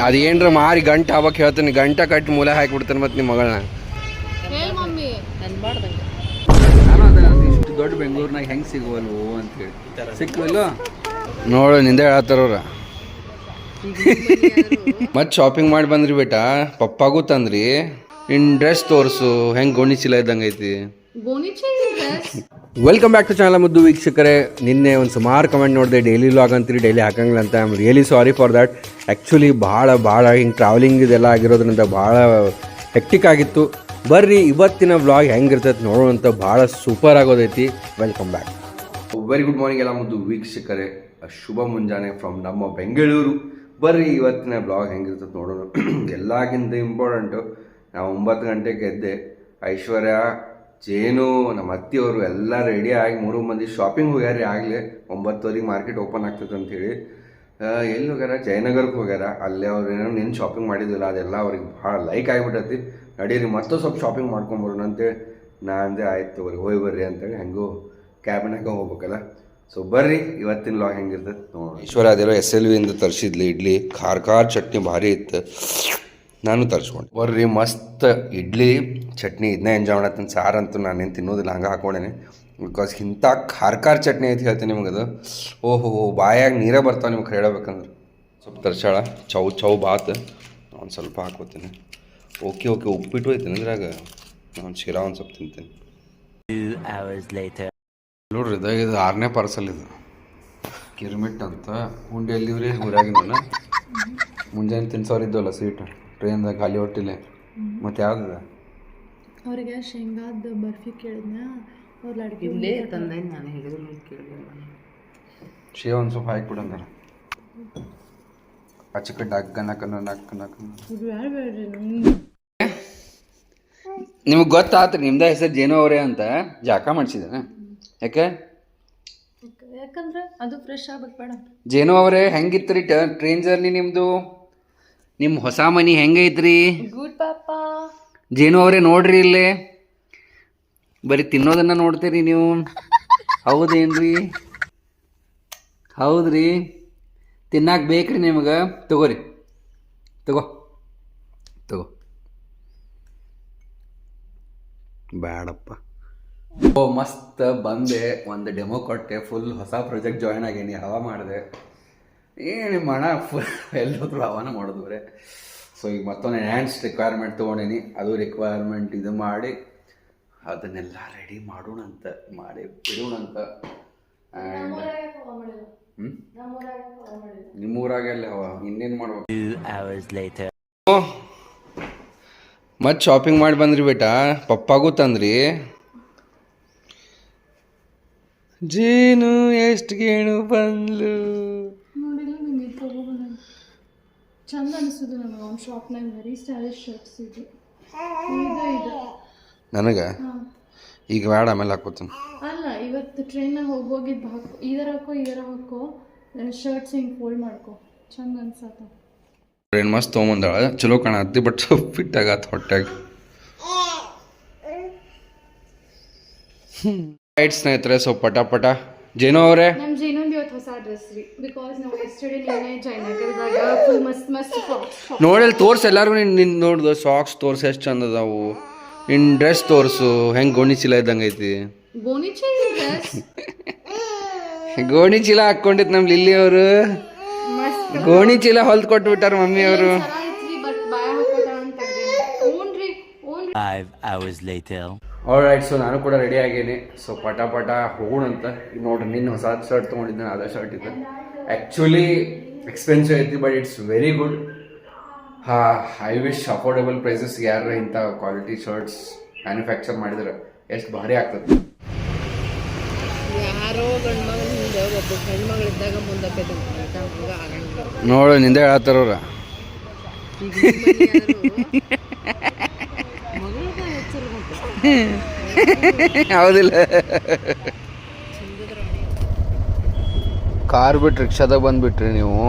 ಅದೇನ್ರ ಮಾರಿ ಗಂಟೆ ಆಗ್ಬೇಕು ಹೇಳ್ತೀನಿ, ಗಂಟೆ ಕಟ್ಟಿ ಮೂಲೆ ಹಾಕಿಬಿಡ್ತಾನೆ ಮತ್ತೆ ನಿಮ್ಮ ಮಗಳನ್ನ. ನಾನು ಅದ ಇಷ್ಟು ದೊಡ್ಡ ಬೆಂಗಳೂರಿನಾಗ ಹೆಂಗೆ ಸಿಗುವಲ್ವೋ ಅಂತೇಳಿ ಸಿಕ್ಕವಲ್ವ ನೋಡು ನಿಂದೆ ಹೇಳತ್ತಾರವ್ರ. ಮತ್ತೆ ಶಾಪಿಂಗ್ ಮಾಡಿ ಬಂದ್ರಿ ಬೇಟಾ, ಪಪ್ಪಾಗೂ ತಂದ್ರಿ. ಇನ್ ಡ್ರೆಸ್ ತೋರಿಸು ಹೆಂಗೆ ಗೋಣಿ ಚೀಲ ಇದ್ದಂಗೆ ಐತಿ. ವೆಲ್ಕಮ್ ಬ್ಯಾಕ್ ಟು ಚಾನಲ್ ಮುದ್ದು ವೀಕ್ಷಕರೇ. ನಿನ್ನೆ ಒಂದು ಸುಮಾರು ಕಮೆಂಟ್ ನೋಡಿದೆ, ಡೈಲಿ ವ್ಲಾಗ್ ಅಂತೀರಿ ಡೈಲಿ ಹಾಕಂಗಿಲ್ಲ ಅಂತ. I am really sorry for that. Actually ಭಾಳ ಹಿಂಗೆ ಟ್ರಾವೆಲಿಂಗ್ ಇದೆಲ್ಲ ಆಗಿರೋದ್ರಿಂದ ಭಾಳ ಹೆಕ್ಟಿಕ್ ಆಗಿತ್ತು. ಬರ್ರಿ ಇವತ್ತಿನ ವ್ಲಾಗ್ ಹೆಂಗಿರ್ತೈತೆ ನೋಡೋಣಂತ. ಭಾಳ ಸೂಪರ್ ಆಗೋದೈತಿ. Welcome back. Very good morning ಎಲ್ಲ ಮುದ್ದು ವೀಕ್ಷಕರೇ, ಶುಭ ಮುಂಜಾನೆ ಫ್ರಮ್ ನಮ್ಮ ಬೆಂಗಳೂರು. ಬರ್ರಿ ಇವತ್ತಿನ ವ್ಲಾಗ್ ಹೆಂಗಿರ್ತೈತೆ ನೋಡೋಣ. ಎಲ್ಲಕ್ಕಿಂತ ಇಂಪಾರ್ಟೆಂಟು, ನಾವು 9 ಗಂಟೆಗೆ ಎದ್ದೆ. ಐಶ್ವರ್ಯ, ಜೇನು, ನಮ್ಮ ಅತ್ತಿಯವರು ಎಲ್ಲ ರೆಡಿ ಆಗಿ 3 ಮಂದಿ ಶಾಪಿಂಗ್ ಹೋಗ್ಯಾರ. ಆಗಲೇ 9:00 ಮಾರ್ಕೆಟ್ ಓಪನ್ ಆಗ್ತೈತೆ ಅಂಥೇಳಿ ಎಲ್ಲಿ ಹೋಗ್ಯಾರ, ಜಯನಗರಕ್ಕೆ ಹೋಗ್ಯಾರ. ಅಲ್ಲೇ ಅವ್ರು ಏನೋ ನಿನ್ನ ಶಾಪಿಂಗ್ ಮಾಡಿದ್ದಿಲ್ಲ, ಅದೆಲ್ಲ ಅವ್ರಿಗೆ ಭಾಳ ಲೈಕ್ ಆಗಿಬಿಟ್ಟೈತಿ. ನಡೀರಿ ಮತ್ತೂ ಸ್ವಲ್ಪ ಶಾಪಿಂಗ್ ಮಾಡ್ಕೊಂಬರೋಣ ಅಂತೇಳಿ ನಾ ಅಂದೆ, ಆಯ್ತು ಅವ್ರಿಗೆ ಹೋಗಿ ಬರ್ರಿ ಅಂತೇಳಿ. ಹೆಂಗೂ ಕ್ಯಾಬಿನಾಗ ಹೋಗ್ಬೇಕಲ್ಲ. ಸೊ ಬರ್ರಿ ಇವತ್ತಿನ ಲಾಗ್ ಹೆಂಗಿರ್ತೈತೆ ನೋಡೋಣ. ಈಶ್ವರ ಅದೇನೋ SLV ಇಂದ ತರಿಸಿದ್ಲಿ ಇಡ್ಲಿ, ಖಾರ ಚಟ್ನಿ ಭಾರಿ ಇತ್ತು. ನಾನು ತರಿಸ್ಕೊಂಡು ಬರ್ರಿ ಮಸ್ತ್ ಇಡ್ಲಿ ಚಟ್ನಿ ಇದನ್ನೇ ಎಂಜಾಯ್ ಮಾಡತ್ತೀನಿ. ಸಾರಂತೂ ನಾನೇನು ತಿನ್ನೋದಿಲ್ಲ, ಹಂಗೆ ಹಾಕೊಂಡೇನೆ. ಬಿಕಾಸ್ ಇಂಥ ಖಾರ ಚಟ್ನಿ ಐತಿ ಹೇಳ್ತೀನಿ ನಿಮಗದು. ಓಹೋ ಬಾಯಾಗ ನೀರೇ ಬರ್ತಾವೆ ನಿಮ್ಗೆ ಹೇಳಬೇಕಂದ್ರೆ. ಸ್ವಲ್ಪ ತರ್ಸಾಳ ಚೌ ಬಾತ್ ಒಂದು ಸ್ವಲ್ಪ ಹಾಕೋತೀನಿ. ಓಕೆ ಉಪ್ಪಿಟ್ಟು ಐತೀನಿ ಇದ್ರಾಗ. ನಾನು ಶಿರಾ ಒಂದು ಸ್ವಲ್ಪ ತಿಂತೀನಿ. ನೋಡ್ರಿ ಇದು 6ನೇ ಪಾರ್ಸಲ್. ಇದು ಕಿರ್ಮಿಟ್ ಅಂತ ಉಂಡೆ ಎಲ್ಲಿವ್ರಿ ಊರಾಗಿನ ಮುಂಜಾನೆ ತಿನ್ಸೋರಿದ್ದವಲ್ಲ ಸ್ವೀಟ್ ಟ್ರೈನ್ದಾಗ ಖಾಲಿ ಹೊಟ್ಟಿಲ್ಲ. ಮತ್ತು ಯಾವ್ದು ಅವ್ರಿಗೆ ಶೇಂಗಾದ ಬರ್ಫಿ ಕೇಳಿದ್ನ, ಅವ್ರ ಅಡುಗೆ ತಂದೆ ನಾನು ಹೇಳಿದ್ರು ಕೇಳಿದೆ. ಶೇವ್ ಒಂದು ಸ್ವಲ್ಪ ಹಾಕಿಬಿಡಂಗಾರ ಅಚ್ಚಕ ಡಾಕ್ ನಿಮಗೆ ಗೊತ್ತಾತ್ರಿ ನಿಮ್ದ ಹೆಸರು ಜೇನು ಅವರೇ ಅಂತ. ಜಾಕ ಮಾಡಿಸಿದ್ದೇನೆ ಯಾಕೆ? ಯಾಕಂದ್ರೆ ಅದು ಫ್ರೆಶ್ ಆಗ್ಬೇಕು ಬೇಡ. ಜೇನು ಅವರೇ ಹೆಂಗಿತ್ರಿ ಟ್ರೈನ್ ಜರ್ನಿ ನಿಮ್ಮದು? ನಿಮ್ಮ ಹೊಸ ಮನಿ ಹೆಂಗೈತ್ರಿ? ಗುಡ್ ಪಾಪ. ಜೇನು ಅವರೇ ನೋಡ್ರಿ ಇಲ್ಲೇ ಬರೀ ತಿನ್ನೋದನ್ನ ನೋಡ್ತೀರಿ ನೀವು. ಹೌದೇನ್ರಿ? ಹೌದ್ರಿ, ತಿನ್ನಾಕ ಬೇಕ್ರಿ ನಿಮಗೆ. ತಗೋರಿ, ತಗೋ ಬೇಡಪ್ಪ. ಓ ಮಸ್ತ್ ಬಂದೆ, ಒಂದು ಡೆಮೋ ಕೊಟ್ಟೆ. ಫುಲ್ ಹೊಸ ಪ್ರಾಜೆಕ್ಟ್ ಜಾಯ್ನ್ ಆಗೀನಿ, ಹವಾ ಮಾಡಿದೆ. ಏನು ಮಣ ಫುಲ್ ಎಲ್ಲೋದ್ರು ಹವಾನ ಮಾಡಿದ್ವ್ರೆ. ಸೊ ಈಗ ಮತ್ತೊಂದು ಎನ್ಹ್ಯಾನ್ಸ್ಡ್ ರಿಕ್ವೈರ್ಮೆಂಟ್ ತೊಗೊಂಡೀನಿ. ಅದು ರಿಕ್ವೈರ್ಮೆಂಟ್ ಇದು ಮಾಡಿ ಅದನ್ನೆಲ್ಲ ರೆಡಿ ಮಾಡೋಣಂತ, ಮಾಡಿ ಬಿಡೋಣಂತ. ಆ್ಯಂಡ್ ನಿಮ್ಮೂರಾಗೆಲ್ಲ ಹವ ಇನ್ನೇನು ಮಾಡ್ಬೇಕು. ಮತ್ತೆ ಶಾಪಿಂಗ್ ಮಾಡಿ ಬಂದ್ರಿ ಬೇಟಾ, ಪಪ್ಪಾಗೂ ತಂದ್ರಿ. ಜೇನು ಎಷ್ಟು ಗೇಣು ಬಂದ್ಲು ಚಂದ ಅನಿಸ್ತದೆ ನನಗೆ. ಅವ್ನ ಶಾಪ್ನಾಗ ವೆರಿ ಸ್ಟೈಲಿಶ್ ಶರ್ಟ್ಸ್ ಇದೆ. ನನಗೆ ಈಗ ಬೇಡ, ಆಮೇಲೆ ಹಾಕೋತೀನಿ. ಅಲ್ಲ, ಇವತ್ತು ಟ್ರೈನಾಗ ಹೋಗಿದ್ದು ಹಾಕೋ, ಇದರ ಹಾಕೋ ಶರ್ಟ್ಸ್ ಹಿಂಗೆ ಫೋಲ್ಡ್ ಮಾಡ್ಕೊ, ಚಂದ ಅನ್ಸತ್ತ. ಟ್ರೈನ್ ಮಸ್ತ್ ತೊಗೊಂಬಂದಾಳ, ಚಲೋ ಕಾಣತ್ತಿ. ಬಟ್ ಫಿಟ್ ಆಗತ್ತ ಹೊಟ್ಟಾಗ. ರೈಟ್ ಸ್ನೇಹಿತರೆ, ಸೊ ಪಟ ಜೇನು ಅವರೇ, ನಮ್ಮ ಜೇನುಂದು ಇವತ್ತು ಹೊಸ ಡ್ರೆಸ್ ರೀ. ಬಿಕಾಸ್ ನಾವು ಎಸ್ಟರ್ಡೇ ನೀನೇ ಜಯನಗರದಾಗ ಫುಲ್ ಮಸ್ತ್ ಫ್ರಾಕ್ಸ್ ನೋಡಲ್ಲಿ ತೋರ್ಸು ಎಲ್ಲರಿಗೂ. ನಿನ್ನ ನೋಡ್ದು ಸಾಕ್ಸ್ ತೋರ್ಸು ಎಷ್ಟು ಚಂದ ಅದಾವು. ನಿನ್ನ ಡ್ರೆಸ್ ತೋರಿಸು ಹೆಂಗೆ ಗೋಣಿ ಚೀಲ ಇದ್ದಂಗೆ ಐತಿ. ಗೋಣಿ ಚೀಲ ಡ್ರೆಸ್ ಗೋಣಿ ಚೀಲ ಹಾಕ್ಕೊಂಡಿತ್ತು ನಮ್ಮ ಲಿಲ್ಲಿ ಅವರು. ಗೋಣಿ ಚೀಲ ಹೊಲ್ದು ಕೊಟ್ಬಿಟ್ಟಾರ ಮಮ್ಮಿ ಅವರು. ಆಲ್ರೈಟ್, ಸೊ ನಾನು ಕೂಡ ರೆಡಿ ಆಗೇನಿ. ಸೊ ಪಟ ಹೋಗೋಣಂತ. ಈಗ ನೋಡ್ರಿ, ನಿನ್ನ ಹೊಸ ಶರ್ಟ್ ತೊಗೊಂಡಿದ್ದೇನೆ, ಅದೇ ಶರ್ಟ್ ಇದೆ. ಆ್ಯಕ್ಚುಲಿ ಎಕ್ಸ್ಪೆನ್ಸಿವ್ ಐತಿ, but it's very good. I wish affordable ಪ್ರೈಸಸ್ಗೆ ಯಾರು ಇಂಥ ಕ್ವಾಲಿಟಿ ಶರ್ಟ್ಸ್ ಮ್ಯಾನುಫ್ಯಾಕ್ಚರ್ ಮಾಡಿದ್ರೆ ಎಷ್ಟು ಭಾರಿ ಆಗ್ತದೆ. ನೋಡು ನಿಂದೆ ಹೇಳತ್ತಾರವ್ರ. ಹೌದಿಲ್ಲ? ಕಾರ್ ಬಿಟ್ಟು ರಿಕ್ಷಾದಾಗ ಬಂದ್ಬಿಟ್ರಿ ನೀವು.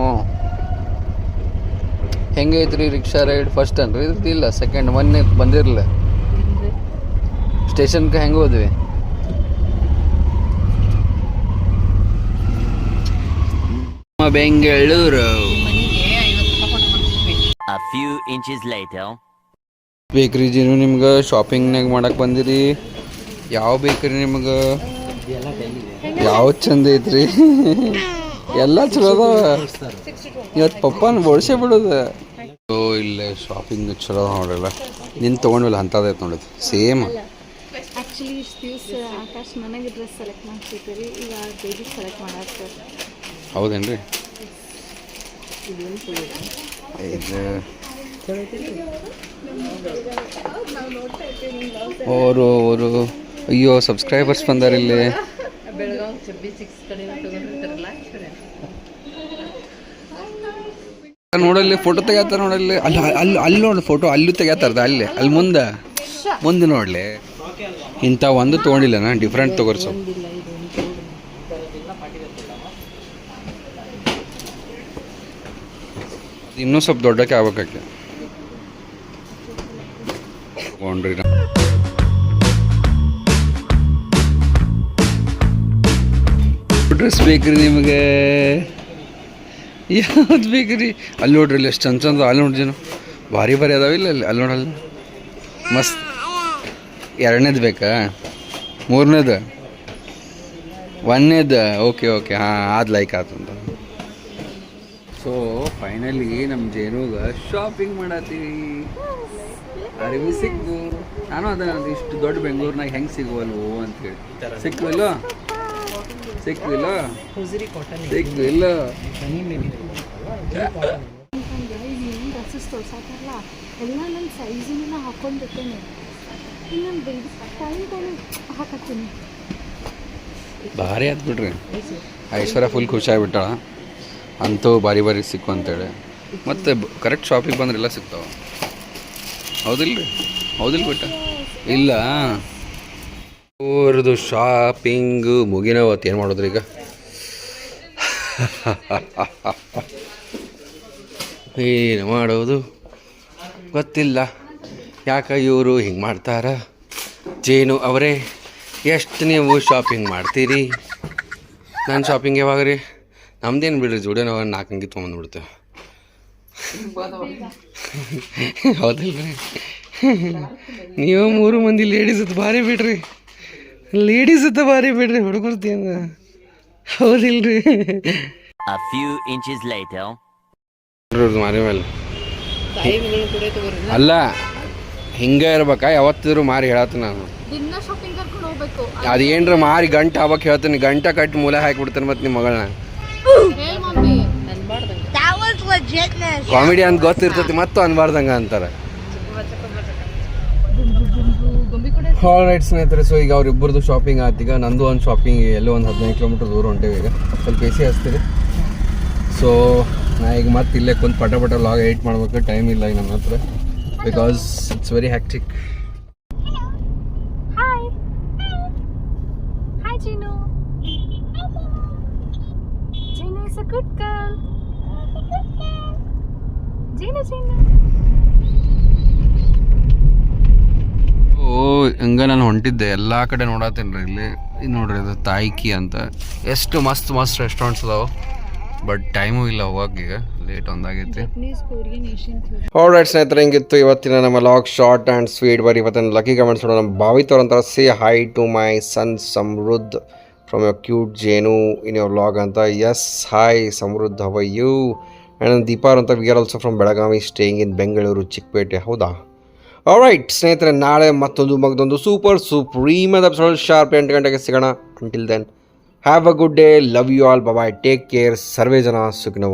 ಹೆಂಗೈತ್ರಿ ರಿಕ್ಷಾ ರೈಡ್? ಫಸ್ಟ್ ಅನ್ರಿ ಇದ್ರದ್ದು? ಇಲ್ಲ ಸೆಕೆಂಡ್. ಮೊನ್ನೆ ಬಂದಿರಲಿಲ್ಲ ಸ್ಟೇಷನ್ಗೆ. ಹೆಂಗೆ ಹೋದ್ವಿ? Bengaluru A few inches later. ಬೇಕ್ರಿ ಜೀನು ನಿಮ್ಗೆ ಶಾಪಿಂಗ್ನಾಗ ಮಾಡಕ್ಕೆ ಬಂದಿರಿ. ಯಾವ ಬೇಕ್ರಿ ನಿಮ್ಗೆ ಯಾವ ಚಂದ ಐತ್ರಿ? ಎಲ್ಲ ಚಲೋ ಅದಾವ. ಇವತ್ತು ಪಪ್ಪನ ಬೋಳ್ಸೇ ಬಿಡೋದು. ಇಲ್ಲೇ ಶಾಪಿಂಗ್ ಚಲೋ ನೋಡಲ್ಲ. ನಿನ್ನ ತೊಗೊಂಡಿಲ್ಲ ಅಂಥದ್ದೈತೆ ನೋಡೋದು ಸೇಮ್. ಆ್ಯಕ್ಚುಲಿ ಇಷ್ಟು ದಿವಸ ಆಕಾಶ್ ನನಗೆ ಡ್ರೆಸ್ ಸೆಲೆಕ್ಟ್ ಮಾಡ್ತಿದ್ದೀರಿ, ಈಗ ಬೇಬಿ ಸೆಲೆಕ್ಟ್ ಮಾಡಾಕ್ತಾರೆ. ಹೌದೇನ್ರಿ? ಇದು ಅವರು ಅಯ್ಯೋ ಸಬ್ಸ್ಕ್ರೈಬರ್ಸ್ ಬಂದಾರ ಇಲ್ಲಿ. ನೋಡಲ್ಲಿ ಫೋಟೋ ತೆಗಿತಾರ ನೋಡಲ್ಲಿ. ಅಲ್ಲಿ ಅಲ್ಲಿ ಅಲ್ಲಿ ನೋಡಿ ಫೋಟೋ ಅಲ್ಲೂ ತೆಗಿತಾರದ ಅಲ್ಲಿ ಅಲ್ಲಿ ಮುಂದೆ ನೋಡಲಿ. ಇಂಥ ಒಂದು ತೊಗೊಂಡಿಲ್ಲ ನಾನು, ಡಿಫ್ರೆಂಟ್ ತಗೋರ್ಸು. ಇನ್ನೂ ಸ್ವಲ್ಪ ದೊಡ್ಡಕ್ಕೆ ಆಗ್ಬೇಕಾಕೆ ತಗೊಂಡ್ರಿ. ಡ್ರೆಸ್ ಬೇಕ್ರಿ ನಿಮಗೆ? ಯಾವ್ದು ಬೇಕ್ರಿ? ಅಲ್ಲಿ ನೋಡ್ರಿ, ಇಲ್ಲಿ ಎಷ್ಟು ಚಂದ ಚಂದ. ಅಲ್ಲಿ ನೋಡ್ರಿ ಜನ ಭಾರಿ ಭಾರಿ ಅದಾವಿಲ್ಲ ಅಲ್ಲಿ. ಅಲ್ಲಿ ನೋಡಲ್ಲ ಮಸ್ತ್. ಎರಡನೇದು ಬೇಕಾ? ಮೂರನೇದು? ಒಂದನೇದು? ಓಕೆ ಓಕೆ, ಹಾಂ ಅದು ಲೈಕ್ ಆತಂತ. ಸೊ ಫೈನಲಿ ನಮ್ಮ ಜೇನುಗೆ ಶಾಪಿಂಗ್ ಮಾಡತ್ತೀವಿ. ಅರಿವಿ ಸಿಕ್ಕು. ನಾನು ಅದನ್ನ ಇಷ್ಟು ದೊಡ್ಡ ಬೆಂಗಳೂರಿನಾಗ ಹೆಂಗೆ ಸಿಗುವಲ್ವೋ ಅಂತೇಳಿ. ಸಿಕ್ಕಿಲ್ಲ ಸಿಕ್ಕಿಲ್ಲ ಸಿಕ್ಕಿಲ್ಲ. ಡ್ರೆಸ್ಸಸ್ ತೋರ್ಸಾಕಲ್ಲ, ಎಲ್ಲ ನನ್ನ ಸೈಜಿನ ಹಾಕೊಂಡಿರ್ತೇನೆ. ಇನ್ನೊಂದು ಬೇಬಿ ಟೈಮ್ ಹಾಕತ್ತೀನಿ. ಭಾರಿ ಆಯ್ತು ಬಿಡ್ರಿ. ಐಶ್ವರ್ಯ ಫುಲ್ ಖುಷಿಯಾಗಿಬಿಟ್ಟಾಳ. ಅಂತೂ ಭಾರಿ ಭಾರಿ ಸಿಕ್ಕು ಅಂತೇಳಿ. ಮತ್ತು ಕರೆಕ್ಟ್ ಶಾಪಿಗೆ ಬಂದ್ರೆ ಎಲ್ಲ ಸಿಗ್ತಾವ. ಹೌದಿಲ್ಲ ರೀ? ಹೌದಿಲ್ಲ ಬಿಟ್ಟ ಇಲ್ಲ. ಅವ್ರದ್ದು ಶಾಪಿಂಗು ಮುಗಿನವತ್ತು ಏನು ಮಾಡೋದ್ರಿ ಈಗ? ಏನು ಮಾಡೋದು ಗೊತ್ತಿಲ್ಲ. ಯಾಕೆ ಇವರು ಹಿಂಗೆ ಮಾಡ್ತಾರ? ಜೇನು ಅವರೇ, ಎಷ್ಟು ನೀವು ಶಾಪಿಂಗ್ ಮಾಡ್ತೀರಿ? ನಾನು ಶಾಪಿಂಗ್ ಯಾವಾಗ ರೀ? ನಮ್ದೇನು ಬಿಡ್ರಿ, ಜೋಡಿ ನಾವು 4 ಅಂಗಿ ತೊಗೊಂಬಂದ್ಬಿಡ್ತೇವೆ. ಹೌದಲ್ಲ ರೀ? ನೀವು 3 ಮಂದಿ ಲೇಡೀಸ್ ಅದು ಭಾರಿ ಬಿಡ್ರಿ. ಲೇಡೀಸ್ ಅಂತ ಭಾರಿ ಬಿಡ್ರಿ, ಹುಡುಗರ್ದೇನು. ಹೌದಿಲ್ರಿ? A few inches later. ಮಾರಿ ಮೇಲೆ ಅಲ್ಲ, ಹಿಂಗೆ ಇರ್ಬೇಕಾ? ಯಾವತ್ತಿದ್ರು ಮಾರಿ ಹೇಳತ್ತ ನಾನು. ದಿನ ಶಾಪಿಂಗ್ ಕರ್ಕೊಂಡು ಹೋಗ್ಬೇಕು. ಅದೇನ್ರ ಮಾರಿ ಗಂಟೆ ಆವಾಗ ಹೇಳ್ತೀನಿ, ಗಂಟೆ ಕಟ್ಟಿ ಮೂಲೆ ಹಾಕಿಬಿಡ್ತಾನೆ ಮತ್ತು ನಿಮ್ಮ ಮಗಳನ್ನ. ಕಾಮಿಡಿ ಅಂತ ಗೊತ್ತಿರ್ತೈತಿ ಮತ್ತು ಅನ್ಬಾರ್ದಂಗ ಅಂತಾರೆ. ಆಲ್ರೈಟ್ ಸ್ನೇಹಿತರೆ, ಸೊ ಈಗ ಅವ್ರಿಬ್ಬರದು ಶಾಪಿಂಗ್ ಆಯ್ತು. ಈಗ ನಂದು ಒಂದು ಶಾಪಿಂಗ್ ಎಲ್ಲೋ ಒಂದು 15 ಕಿಲೋಮೀಟರ್ ದೂರ ಹೊಂಟೇವಿ. ಈಗ ಸ್ವಲ್ಪ ಎ ಸಿ ಹಚ್ತೀರಿ. ಸೊ ನಾ ಈಗ ಮತ್ತೆ ಇಲ್ಲೇ ಕುಂತು ಪಟ ಲಾಗ್ ಎಡಿಟ್ ಮಾಡ್ಬೇಕು. ಟೈಮ್ ಇಲ್ಲ ಈಗ ನನ್ನ ಹತ್ರ, because it's very hectic. Hi hi Jeenu. Jeenu is a good girl. Jeenu Jeenu. ಓ ಹಂಗೆ ನಾನು ಹೊಂಟಿದ್ದೆ, ಎಲ್ಲ ಕಡೆ ನೋಡತ್ತೇನೆ ರೀ. ಇಲ್ಲಿ ನೋಡ್ರಿ, ಅದು ತಾಯ್ಕಿ ಅಂತ. ಎಷ್ಟು ಮಸ್ತ್ ಮಸ್ತ್ ರೆಸ್ಟೋರೆಂಟ್ಸ್ ಅದಾವೆ. ಬಟ್ ಟೈಮು ಇಲ್ಲ ಹೋಗಕ್ಕೆ, ಈಗ ಲೇಟ್ ಒಂದಾಗೈತಿ. ಆಲ್ರೈಟ್ ಸ್ನೇಹಿತರೆ, ಹಿಂಗಿತ್ತು ಇವತ್ತಿನ ನಮ್ಮ ಲಾಗ್. Short and sweet. ಬರೀ ಇವತ್ತಿನ ಲಕ್ಕಿ ಕಮೆಂಟ್ಸ್ ನೋಡೋಣ. ನಮ್ಮ ಭಾವಿತವ್ರಂತ say hi to my son Samruddh from your cute Jenu in your log ಅಂತ. Yes hi Samruddh, how are you? And ದೀಪಾರ್ ಅಂತ, we are also from Belagavi, staying in Bengaluru Chikkapete. ಹೌದಾ? ಆಲ್ರೈಟ್ ಸ್ನೇಹಿತರೆ, ನಾಳೆ ಮತ್ತೊಂದು ಸುಪ್ರೀಮ್ ಎಪಿಸೋಡ್ ಶಾರ್ಪ್ 8 ಗಂಟೆಗೆ ಸಿಗೋಣ. Until then, have a good day. Love you all. Bye. Take care. ಸರ್ವೇ ಜನ ಸುಖಿನೋ.